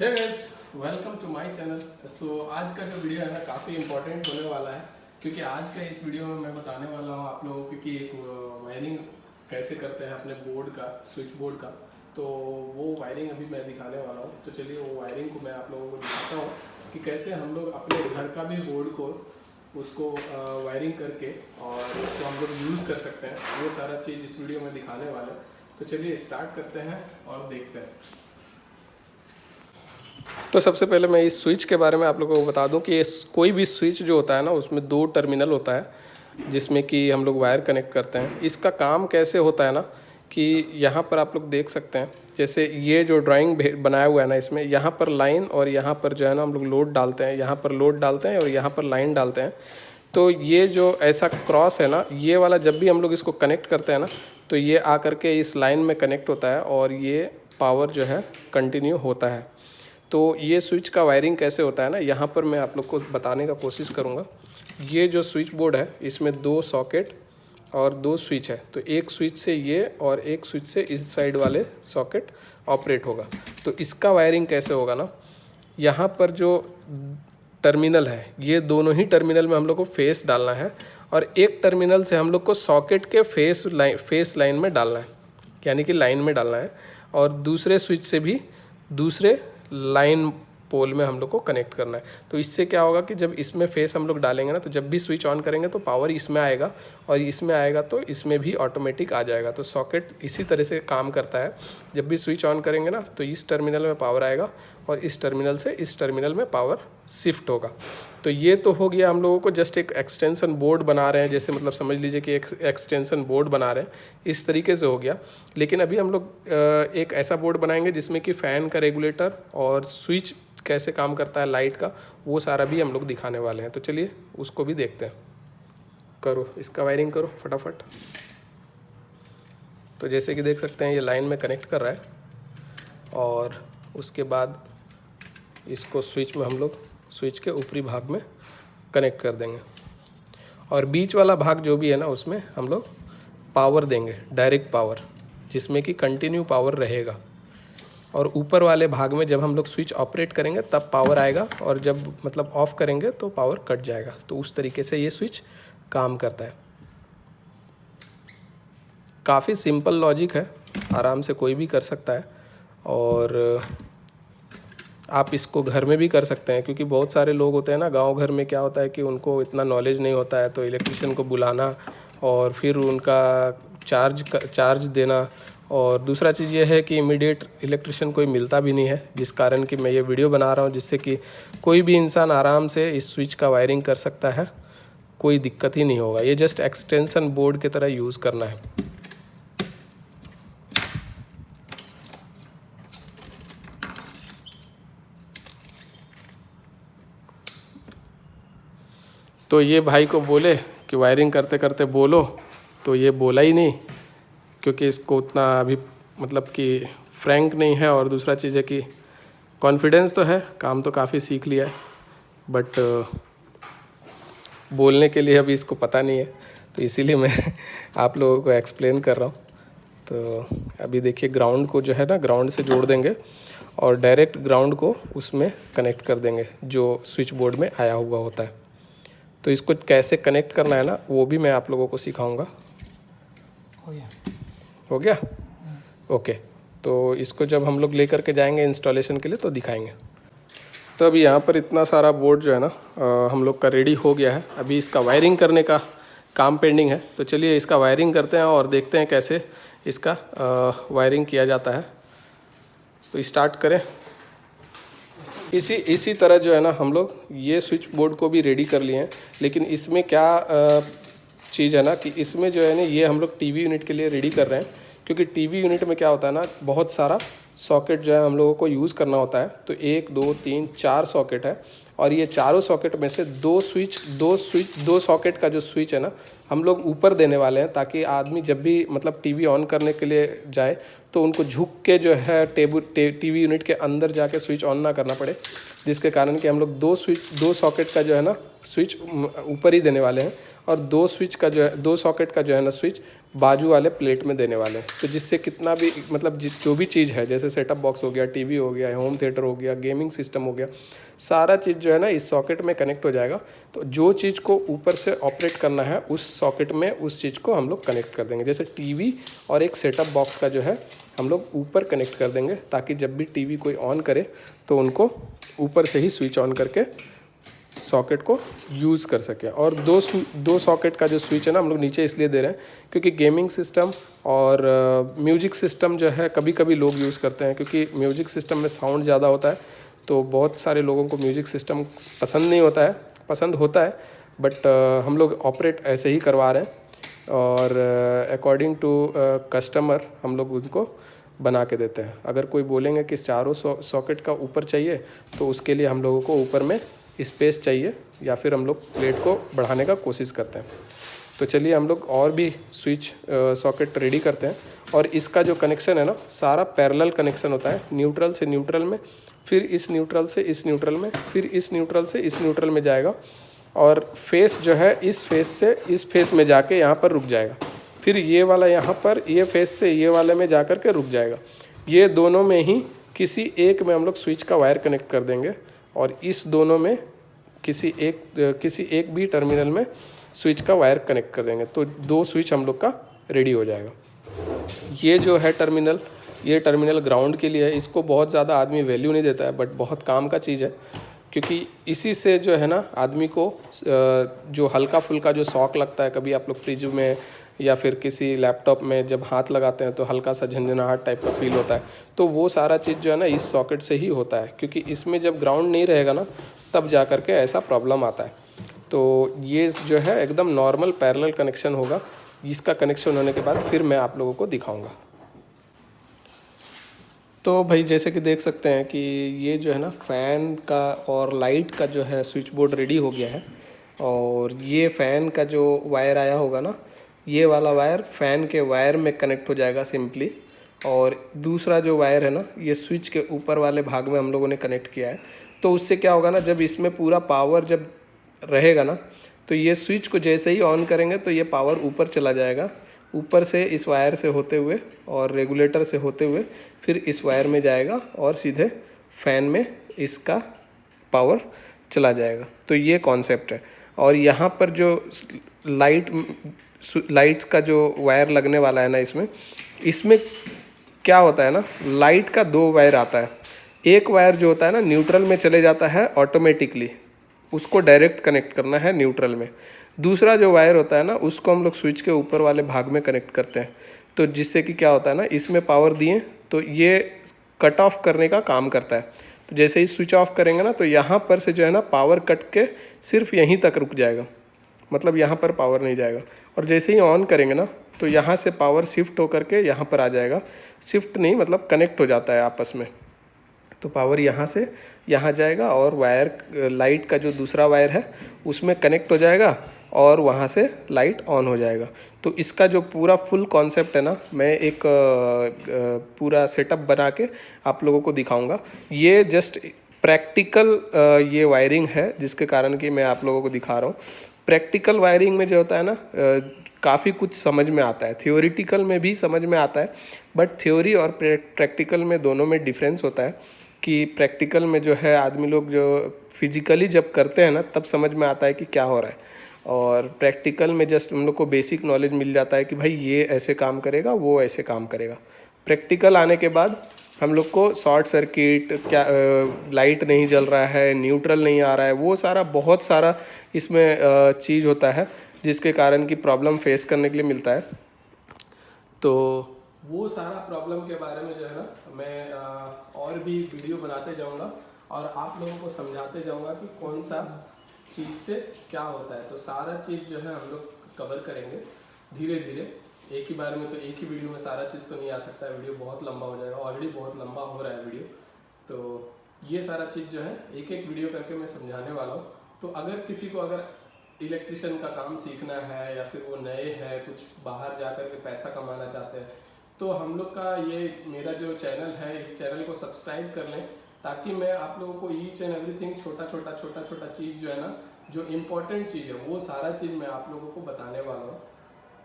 Hey guys, welcome to my channel. So आज का जो वीडियो है ना काफ़ी इंपॉर्टेंट होने वाला है, क्योंकि आज का इस वीडियो में मैं बताने वाला हूँ आप लोगों को कि एक वायरिंग कैसे करते हैं अपने बोर्ड का, स्विच बोर्ड का। तो वो वायरिंग अभी मैं दिखाने वाला हूँ। तो चलिए वो वायरिंग को मैं आप लोगों को दिखाता हूँ कि कैसे हम लोग अपने घर का भी बोर्ड को उसको वायरिंग करके और उसको हम लोग यूज़ कर सकते हैं। वो सारा चीज़ इस वीडियो में दिखाने वाले हैं। तो चलिए स्टार्ट करते हैं और देखते हैं। तो सबसे पहले मैं इस स्विच के बारे में आप लोगों को बता दूं कि कोई भी स्विच जो होता है ना, उसमें 2 टर्मिनल होता है जिसमें कि हम लोग वायर कनेक्ट करते हैं। इसका काम कैसे होता है ना कि यहाँ पर आप लोग देख सकते हैं, जैसे ये जो ड्राइंग बनाया हुआ है ना, इसमें यहाँ पर लाइन और यहाँ पर जो है ना हम लोग लोड डालते हैं, यहाँ पर लोड डालते हैं और यहाँ पर लाइन डालते हैं। तो ये जो ऐसा क्रॉस है ना, ये वाला जब भी हम लोग इसको कनेक्ट करते हैं ना, तो ये आकर के इस लाइन में कनेक्ट होता है और ये पावर जो है कंटिन्यू होता है। तो ये स्विच का वायरिंग कैसे होता है ना, यहाँ पर मैं आप लोग को बताने का कोशिश करूँगा। ये जो स्विच बोर्ड है, इसमें 2 सॉकेट और 2 स्विच है। तो एक स्विच से ये और एक स्विच से इस साइड वाले सॉकेट ऑपरेट होगा। तो इसका वायरिंग कैसे होगा ना, यहाँ पर जो टर्मिनल है, ये दोनों ही टर्मिनल में हम लोग को फेस डालना है और एक टर्मिनल से हम लोग को सॉकेट के फेस लाइन में डालना है, यानी कि लाइन में डालना है। और दूसरे स्विच से भी दूसरे लाइन पोल में हम लोग को कनेक्ट करना है। तो इससे क्या होगा कि जब इसमें फेस हम लोग डालेंगे ना, तो जब भी स्विच ऑन करेंगे तो पावर इसमें आएगा और इसमें आएगा तो इसमें भी ऑटोमेटिक आ जाएगा। तो सॉकेट इसी तरह से काम करता है। जब भी स्विच ऑन करेंगे ना, तो इस टर्मिनल में पावर आएगा और इस टर्मिनल से इस टर्मिनल में पावर शिफ्ट होगा। तो ये तो हो गया, हम लोगों को जस्ट एक एक्सटेंशन बोर्ड बना रहे हैं, जैसे मतलब समझ लीजिए कि एक एक्सटेंशन बोर्ड बना रहे हैं, इस तरीके से हो गया। लेकिन अभी हम लोग एक ऐसा बोर्ड बनाएंगे जिसमें कि फ़ैन का रेगुलेटर और स्विच कैसे काम करता है लाइट का, वो सारा भी हम लोग दिखाने वाले हैं। तो चलिए उसको भी देखते हैं। करो इसका वायरिंग करो फटाफट। तो जैसे कि देख सकते हैं, ये लाइन में कनेक्ट कर रहा है और उसके बाद इसको स्विच में हम लोग स्विच के ऊपरी भाग में कनेक्ट कर देंगे और बीच वाला भाग जो भी है ना, उसमें हम लोग पावर देंगे, डायरेक्ट पावर, जिसमें कि कंटिन्यू पावर रहेगा। और ऊपर वाले भाग में जब हम लोग स्विच ऑपरेट करेंगे तब पावर आएगा और जब मतलब ऑफ़ करेंगे तो पावर कट जाएगा। तो उस तरीके से ये स्विच काम करता है। काफ़ी सिंपल लॉजिक है, आराम से कोई भी कर सकता है और आप इसको घर में भी कर सकते हैं, क्योंकि बहुत सारे लोग होते हैं ना गांव घर में, क्या होता है कि उनको इतना नॉलेज नहीं होता है, तो इलेक्ट्रिशियन को बुलाना और फिर उनका चार्ज देना। और दूसरा चीज़ ये है कि इमीडिएट इलेक्ट्रिशियन कोई मिलता भी नहीं है, जिस कारण कि मैं ये वीडियो बना रहा हूँ, जिससे कि कोई भी इंसान आराम से इस स्विच का वायरिंग कर सकता है, कोई दिक्कत ही नहीं होगा। ये जस्ट एक्सटेंशन बोर्ड की तरह यूज़ करना है। तो ये भाई को बोले कि वायरिंग करते करते बोलो, तो ये बोला ही नहीं, क्योंकि इसको उतना अभी मतलब कि फ्रैंक नहीं है। और दूसरा चीज़ है कि कॉन्फिडेंस तो है, काम तो काफ़ी सीख लिया है, बट बोलने के लिए अभी इसको पता नहीं है। तो इसीलिए मैं आप लोगों को एक्सप्लेन कर रहा हूँ। तो अभी देखिए, ग्राउंड को जो है ना, ग्राउंड से जोड़ देंगे और डायरेक्ट ग्राउंड को उसमें कनेक्ट कर देंगे जो स्विच बोर्ड में आया हुआ होता है। तो इसको कैसे कनेक्ट करना है ना, वो भी मैं आप लोगों को सिखाऊंगा। हो गया? ओके। तो इसको जब हम लोग लेकर के जाएंगे इंस्टॉलेशन के लिए तो दिखाएंगे। तो अभी यहाँ पर इतना सारा बोर्ड जो है ना हम लोग का रेडी हो गया है। अभी इसका वायरिंग करने का काम पेंडिंग है। तो चलिए इसका वायरिंग करते हैं और देखते हैं कैसे इसका वायरिंग किया जाता है। तो स्टार्ट करें। इसी तरह जो है ना, हम लोग ये स्विच बोर्ड को भी रेडी कर लिए हैं। लेकिन इसमें क्या चीज़ है ना कि इसमें जो है ना, ये हम लोग टीवी यूनिट के लिए रेडी कर रहे हैं, क्योंकि टीवी यूनिट में क्या होता है ना, बहुत सारा सॉकेट जो है हम लोगों को यूज़ करना होता है। तो 1 2 3 4 सॉकेट है और ये चारों सॉकेट में से दो सॉकेट का जो स्विच है ना, हम लोग ऊपर देने वाले हैं, ताकि आदमी जब भी मतलब टीवी ऑन करने के लिए जाए तो उनको झुक के जो है टीवी यूनिट के अंदर जाके स्विच ऑन ना करना पड़े, जिसके कारण कि हम लोग दो सॉकेट का जो है ना स्विच ऊपर ही देने वाले हैं और 2 स्विच का जो है 2 सॉकेट का जो है ना स्विच बाजू वाले प्लेट में देने वाले हैं। तो जिससे कितना भी मतलब जो भी चीज़ है, जैसे सेटअप बॉक्स हो गया, टीवी हो गया, होम थिएटर हो गया, गेमिंग सिस्टम हो गया, सारा चीज़ जो है ना इस सॉकेट में कनेक्ट हो जाएगा। तो जो चीज़ को ऊपर से ऑपरेट करना है उस सॉकेट में उस चीज़ को हम लोग कनेक्ट कर देंगे। जैसे टीवी और एक सेटअप बॉक्स का जो है हम लोग ऊपर कनेक्ट कर देंगे, ताकि जब भी टीवी कोई ऑन करे तो उनको ऊपर से ही स्विच ऑन करके सॉकेट को यूज़ कर सकें। और दो सॉकेट का जो स्विच है ना हम लोग नीचे इसलिए दे रहे हैं क्योंकि गेमिंग सिस्टम और म्यूजिक सिस्टम जो है कभी कभी लोग यूज़ करते हैं, क्योंकि म्यूजिक सिस्टम में साउंड ज़्यादा होता है। तो बहुत सारे लोगों को म्यूजिक सिस्टम पसंद नहीं होता है, पसंद होता है, बट हम लोग ऑपरेट ऐसे ही करवा रहे हैं और अकॉर्डिंग टू कस्टमर हम लोग उनको बना के देते हैं। अगर कोई बोलेंगे कि चारों सॉकेट का ऊपर चाहिए तो उसके लिए हम लोगों को ऊपर में स्पेस चाहिए, या फिर हम लोग प्लेट को बढ़ाने का कोशिश करते हैं। तो चलिए हम लोग और भी स्विच सॉकेट रेडी करते हैं। और इसका जो कनेक्शन है ना सारा पैरेलल कनेक्शन होता है, न्यूट्रल से न्यूट्रल में, फिर इस न्यूट्रल से इस न्यूट्रल में, फिर इस न्यूट्रल से इस न्यूट्रल में जाएगा, और फेस जो है इस फेस से इस फेस में जाके यहाँ पर रुक जाएगा। फिर ये वाला यहाँ पर ये फेस से ये वाले में जा कर के रुक जाएगा। ये दोनों में ही किसी एक में हम लोग स्विच का वायर कनेक्ट कर देंगे, और इस दोनों में किसी एक भी टर्मिनल में स्विच का वायर कनेक्ट कर देंगे। तो 2 स्विच हम लोग का रेडी हो जाएगा। ये जो है टर्मिनल, ये टर्मिनल ग्राउंड के लिए है। इसको बहुत ज़्यादा आदमी वैल्यू नहीं देता है, बट बहुत काम का चीज़ है, क्योंकि इसी से जो है ना आदमी को जो हल्का फुल्का जो शॉक लगता है, कभी आप लोग फ्रिज में या फिर किसी लैपटॉप में जब हाथ लगाते हैं तो हल्का सा झंझनाहट टाइप का फील होता है, तो वो सारा चीज़ जो है ना इस सॉकेट से ही होता है। क्योंकि इसमें जब ग्राउंड नहीं रहेगा ना तब जा कर के ऐसा प्रॉब्लम आता है। तो ये जो है एकदम नॉर्मल पैरेलल कनेक्शन होगा। इसका कनेक्शन होने के बाद फिर मैं आप लोगों को दिखाऊंगा। तो भाई जैसे कि देख सकते हैं कि ये जो है ना फ़ैन का और लाइट का जो है स्विच बोर्ड रेडी हो गया है। और ये फ़ैन का जो वायर आया होगा ना, ये वाला वायर फ़ैन के वायर में कनेक्ट हो जाएगा सिंपली। और दूसरा जो वायर है ना ये स्विच के ऊपर वाले भाग में हम लोगों ने कनेक्ट किया है। तो उससे क्या होगा ना, जब इसमें पूरा पावर जब रहेगा ना तो ये स्विच को जैसे ही ऑन करेंगे तो ये पावर ऊपर चला जाएगा, ऊपर से इस वायर से होते हुए और रेगुलेटर से होते हुए फिर इस वायर में जाएगा और सीधे फ़ैन में इसका पावर चला जाएगा। तो ये कॉन्सेप्ट है। और यहाँ पर जो लाइट का जो वायर लगने वाला है ना, इसमें क्या होता है ना, लाइट का 2 वायर आता है। एक वायर जो होता है ना न्यूट्रल में चले जाता है ऑटोमेटिकली, उसको डायरेक्ट कनेक्ट करना है न्यूट्रल में। दूसरा जो वायर होता है ना उसको हम लोग स्विच के ऊपर वाले भाग में कनेक्ट करते हैं। तो जिससे कि क्या होता है ना, इसमें पावर दिए तो ये कट ऑफ करने का काम करता है। तो जैसे ही स्विच ऑफ करेंगे ना तो यहाँ पर से जो है ना पावर कट के सिर्फ यहीं तक रुक जाएगा, मतलब यहाँ पर पावर नहीं जाएगा। और जैसे ही ऑन करेंगे ना तो यहाँ से पावर शिफ्ट होकर के यहाँ पर आ जाएगा। शिफ्ट नहीं मतलब कनेक्ट हो जाता है आपस में। तो पावर यहाँ से यहाँ जाएगा और वायर लाइट का जो दूसरा वायर है उसमें कनेक्ट हो जाएगा और वहाँ से लाइट ऑन हो जाएगा। तो इसका जो पूरा फुल कॉन्सेप्ट है ना, मैं एक पूरा सेटअप बना के आप लोगों को दिखाऊंगा। ये जस्ट प्रैक्टिकल ये वायरिंग है जिसके कारण कि मैं आप लोगों को दिखा रहा हूँ। प्रैक्टिकल वायरिंग में जो होता है ना काफ़ी कुछ समझ में आता है, थियोरिटिकल में भी समझ में आता है, बट थ्योरी और प्रैक्टिकल में दोनों में डिफरेंस होता है। कि प्रैक्टिकल में जो है आदमी लोग जो फिजिकली जब करते हैं ना तब समझ में आता है कि क्या हो रहा है, और प्रैक्टिकल में जस्ट हम लोग को बेसिक नॉलेज मिल जाता है कि भाई ये ऐसे काम करेगा, वो ऐसे काम करेगा। प्रैक्टिकल आने के बाद हम लोग को शॉर्ट सर्किट क्या लाइट नहीं जल रहा है, न्यूट्रल नहीं आ रहा है, वो सारा बहुत सारा इसमें चीज़ होता है जिसके कारण की प्रॉब्लम फेस करने के लिए मिलता है। तो वो सारा प्रॉब्लम के बारे में जो है ना मैं और भी वीडियो बनाते जाऊंगा और आप लोगों को समझाते जाऊंगा कि कौन सा चीज़ से क्या होता है। तो सारा चीज़ जो है हम लोग कवर करेंगे धीरे धीरे, एक ही बार में। तो एक ही वीडियो में सारा चीज़ तो नहीं आ सकता है, वीडियो बहुत लंबा हो जाएगा, ऑलरेडी बहुत लंबा हो रहा है वीडियो। तो ये सारा चीज़ जो है एक एक वीडियो करके मैं समझाने वाला हूँ। तो अगर किसी को अगर इलेक्ट्रिशियन का काम सीखना है या फिर वो नए हैं, कुछ बाहर जा कर के पैसा कमाना चाहते हैं, तो हम लोग का ये मेरा जो चैनल है इस चैनल को सब्सक्राइब कर लें, ताकि मैं आप लोगों को ईच एंड एवरीथिंग छोटा छोटा चीज़ जो है ना जो इम्पोर्टेंट चीज़ है वो सारा चीज़ मैं आप लोगों को बताने वाला हूँ।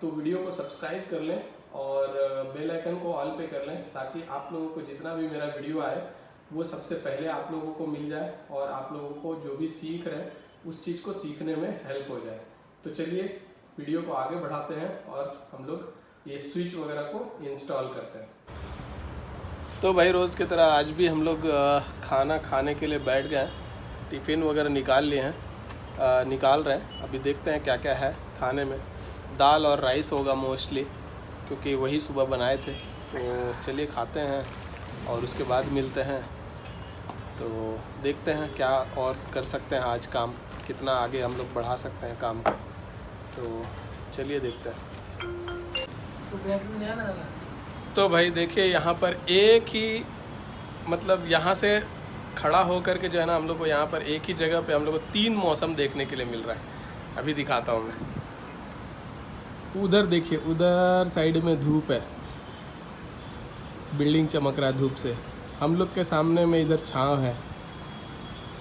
तो वीडियो को सब्सक्राइब कर लें और बेल आइकन को ऑल पे कर लें, ताकि आप लोगों को जितना भी मेरा वीडियो आए वो सबसे पहले आप लोगों को मिल जाए और आप लोगों को जो भी सीख रहे हैं उस चीज़ को सीखने में हेल्प हो जाए। तो चलिए वीडियो को आगे बढ़ाते हैं और हम लोग ये स्विच वगैरह को इंस्टॉल करते हैं। तो भाई रोज़ की तरह आज भी हम लोग खाना खाने के लिए बैठ गए हैं। टिफ़िन वगैरह निकाल लिए हैं, निकाल रहे हैं। अभी देखते हैं क्या क्या है खाने में। दाल और राइस होगा मोस्टली, क्योंकि वही सुबह बनाए थे। तो चलिए खाते हैं और उसके बाद मिलते हैं। तो देखते हैं क्या और कर सकते हैं आज, काम कितना आगे हम लोग बढ़ा सकते हैं काम को। तो चलिए देखते हैं। तो भाई देखिए यहाँ पर एक ही मतलब यहाँ से खड़ा होकर के जो है ना, हम लोग को यहाँ पर एक ही जगह पे हम लोग को 3 मौसम देखने के लिए मिल रहा है। अभी दिखाता हूँ मैं। उधर देखिए, उधर साइड में धूप है, बिल्डिंग चमक रहा है धूप से। हम लोग के सामने में इधर छांव है,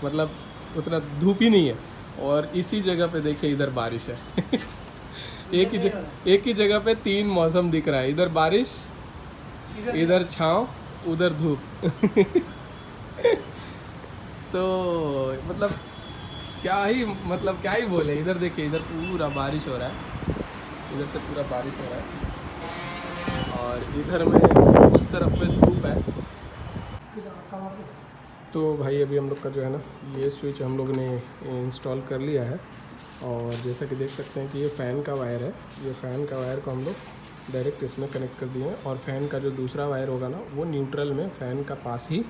मतलब उतना धूप ही नहीं है। और इसी जगह पे देखिए इधर बारिश है। एक ही जगह पे 3 मौसम दिख रहा है, इधर बारिश, इधर छांव, उधर धूप। तो मतलब क्या ही बोले। इधर देखिए, इधर पूरा बारिश हो रहा है, इधर से पूरा बारिश हो रहा है और इधर में उस तरफ पे धूप है। तो भाई अभी हम लोग का जो है ना, ये स्विच हम लोग ने इंस्टॉल कर लिया है। और जैसा कि देख सकते हैं कि ये फ़ैन का वायर है। ये फ़ैन का वायर को हम लोग डायरेक्ट इसमें कनेक्ट कर दिए हैं। और फ़ैन का जो दूसरा वायर होगा ना, वो न्यूट्रल में, फ़ैन का पास ही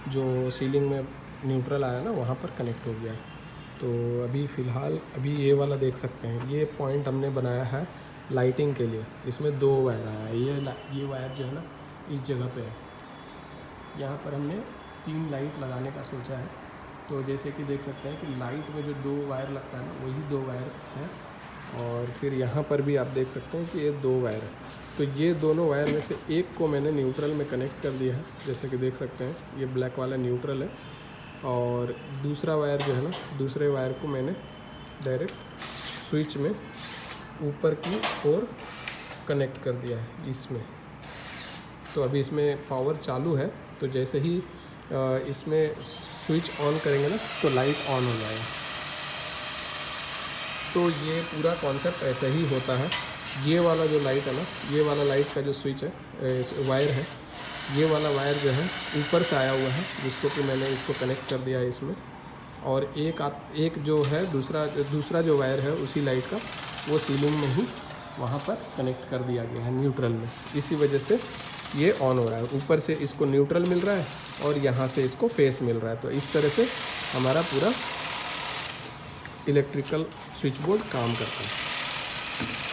जो सीलिंग में न्यूट्रल आया ना, वहाँ पर कनेक्ट हो गया है। तो अभी फ़िलहाल अभी ये वाला देख सकते हैं, ये पॉइंट हमने बनाया है लाइटिंग के लिए। इसमें 2 वायर आया है। ये वायर जो है ना, इस जगह पे है। यहाँ पर हमने 3 लाइट लगाने का सोचा है। तो जैसे कि देख सकते हैं कि लाइट में जो 2 वायर लगता है ना, वही 2 वायर है। और फिर यहाँ पर भी आप देख सकते हैं कि ये 2 वायर है। तो ये दोनों वायर में से एक को मैंने न्यूट्रल में कनेक्ट कर दिया है। जैसे कि देख सकते हैं, ये ब्लैक वाला न्यूट्रल है। और दूसरा वायर जो है ना, दूसरे वायर को मैंने डायरेक्ट स्विच में ऊपर की ओर कनेक्ट कर दिया है इसमें। तो अभी इसमें पावर चालू है। तो जैसे ही इसमें स्विच ऑन करेंगे ना, तो लाइट ऑन हो जाएगा। तो ये पूरा कॉन्सेप्ट ऐसा ही होता है। ये वाला जो लाइट है ना, ये वाला लाइट का जो स्विच है, वायर है, ये वाला वायर जो है ऊपर से आया हुआ है, जिसको कि मैंने इसको कनेक्ट कर दिया है इसमें। और एक जो है दूसरा जो वायर है उसी लाइट का, वो सीलिंग में ही वहाँ पर कनेक्ट कर दिया गया है न्यूट्रल में। इसी वजह से ये ऑन हो रहा है। ऊपर से इसको न्यूट्रल मिल रहा है और यहाँ से इसको फेस मिल रहा है। तो इस तरह से हमारा पूरा इलेक्ट्रिकल स्विच बोर्ड काम करता है।